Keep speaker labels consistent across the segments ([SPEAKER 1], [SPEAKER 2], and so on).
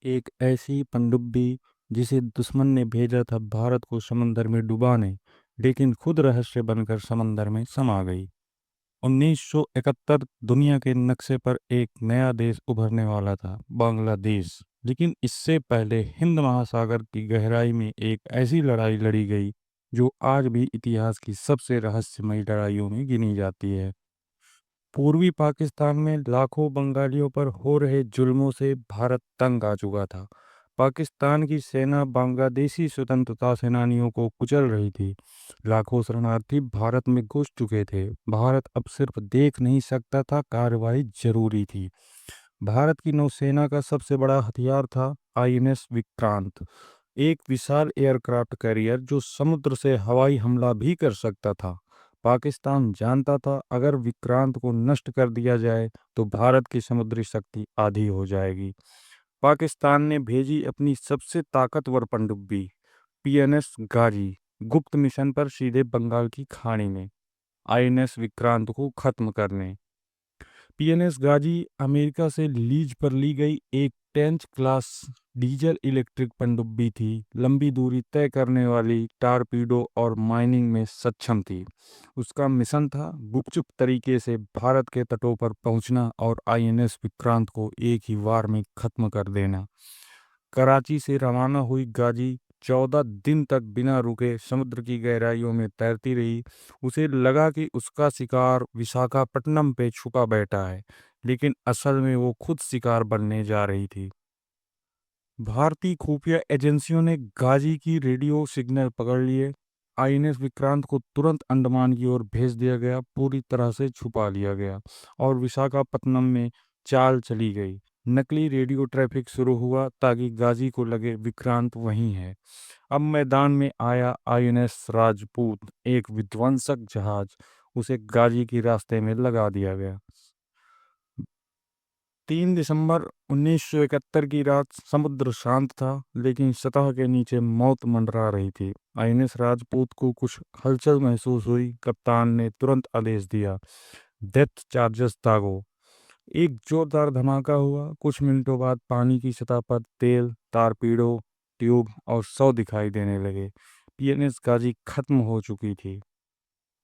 [SPEAKER 1] एक ऐसी पनडुब्बी जिसे दुश्मन ने भेजा था भारत को समंदर में डुबाने, लेकिन खुद रहस्य बनकर समंदर में समा गई। 1971 दुनिया के नक्शे पर एक नया देश उभरने वाला था, बांग्लादेश। लेकिन इससे पहले हिंद महासागर की गहराई में एक ऐसी लड़ाई लड़ी गई जो आज भी इतिहास की सबसे रहस्यमयी लड़ाइयों में गिनी जाती है। पूर्वी पाकिस्तान में लाखों बंगालियों पर हो रहे जुल्मों से भारत तंग आ चुका था। पाकिस्तान की सेना बांग्लादेशी स्वतंत्रता सेनानियों को कुचल रही थी। लाखों शरणार्थी भारत में घुस चुके थे। भारत अब सिर्फ देख नहीं सकता था, कार्रवाई जरूरी थी। भारत की नौसेना का सबसे बड़ा हथियार था आईएनएस विक्रांत, एक विशाल एयरक्राफ्ट कैरियर जो समुद्र से हवाई हमला भी कर सकता था। पाकिस्तान जानता था अगर विक्रांत को नष्ट कर दिया जाए तो भारत की समुद्री शक्ति आधी हो जाएगी। पाकिस्तान ने भेजी अपनी सबसे ताकतवर पनडुब्बी पीएनएस गाजी गुप्त मिशन पर सीधे बंगाल की खाड़ी में आईएनएस विक्रांत को खत्म करने। पीएनएस गाजी अमेरिका से लीज पर ली गई एक 10th क्लास डीजल इलेक्ट्रिक पनडुब्बी थी। लंबी दूरी तय करने वाली, टारपीडो और माइनिंग में सक्षम थी। उसका मिशन था गुपचुप तरीके से भारत के तटों पर पहुंचना और आईएनएस विक्रांत को एक ही वार में खत्म कर देना। कराची से रवाना हुई गाजी 14 दिन तक बिना रुके समुद्र की गहराइयों में तैरती रही। उसे लगा कि उसका शिकार विशाखापट्टनम पे छुपा बैठा है, लेकिन असल में वो खुद शिकार बनने जा रही थी। भारतीय खुफिया एजेंसियों ने गाजी की रेडियो सिग्नल पकड़ लिए। आईएनएस विक्रांत को तुरंत अंडमान की ओर भेज दिया गया, पूरी तरह से छुपा लिया गया और विशाखापत्तनम में चाल चली गई। नकली रेडियो ट्रैफिक शुरू हुआ ताकि गाजी को लगे विक्रांत वहीं है। अब मैदान में आया आईएनएस राजपूत, एक विध्वंसक जहाज। उसे गाजी के रास्ते में लगा दिया गया। 3 दिसंबर 1971 की रात समुद्र शांत था, लेकिन सतह के नीचे मौत मंडरा रही थी। आईएनएस राजपूत को कुछ हलचल महसूस हुई। कप्तान ने तुरंत आदेश दिया, डेप्थ चार्जेस दागो। एक जोरदार धमाका हुआ। कुछ मिनटों बाद पानी की सतह पर तेल, टारपीडो ट्यूब और शव दिखाई देने लगे। पीएनएस गाजी खत्म हो चुकी थी।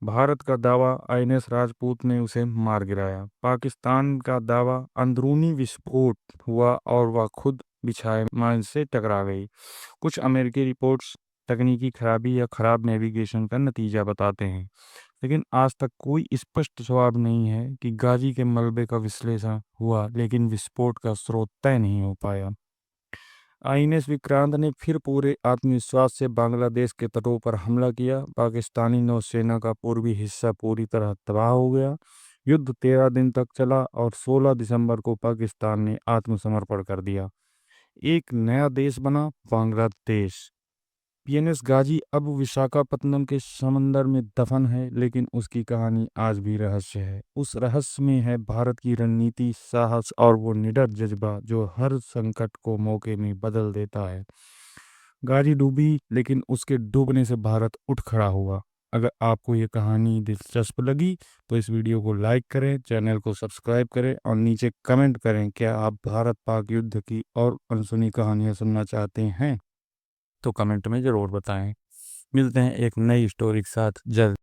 [SPEAKER 1] भारत का दावा, आईएनएस राजपूत ने उसे मार गिराया। पाकिस्तान का दावा, अंदरूनी विस्फोट हुआ और वह खुद बिछाए मान से टकरा गई। कुछ अमेरिकी रिपोर्ट्स तकनीकी खराबी या खराब नेविगेशन का नतीजा बताते हैं, लेकिन आज तक कोई स्पष्ट जवाब नहीं है कि गाजी के मलबे का विश्लेषण हुआ, लेकिन विस्फोट का स्रोत तय नहीं हो पाया। आईएनएस विक्रांत ने फिर पूरे आत्मविश्वास से बांग्लादेश के तटों पर हमला किया। पाकिस्तानी नौसेना का पूर्वी हिस्सा पूरी तरह तबाह हो गया। युद्ध 13 दिन तक चला और 16 दिसंबर को पाकिस्तान ने आत्मसमर्पण कर दिया। एक नया देश बना, बांग्लादेश। पीएनएस गाजी अब विशाखापत्तनम के समंदर में दफन है, लेकिन उसकी कहानी आज भी रहस्य है। उस रहस्य में है भारत की रणनीति, साहस और वो निडर जज्बा जो हर संकट को मौके में बदल देता है। गाजी डूबी, लेकिन उसके डूबने से भारत उठ खड़ा हुआ। अगर आपको ये कहानी दिलचस्प लगी तो इस वीडियो को लाइक करें, चैनल को सब्सक्राइब करें और नीचे कमेंट करें क्या आप भारत पाक युद्ध की और अनसुनी कहानियां सुनना चाहते हैं। तो कमेंट में ज़रूर बताएं। मिलते हैं एक नई स्टोरी के साथ जल्द।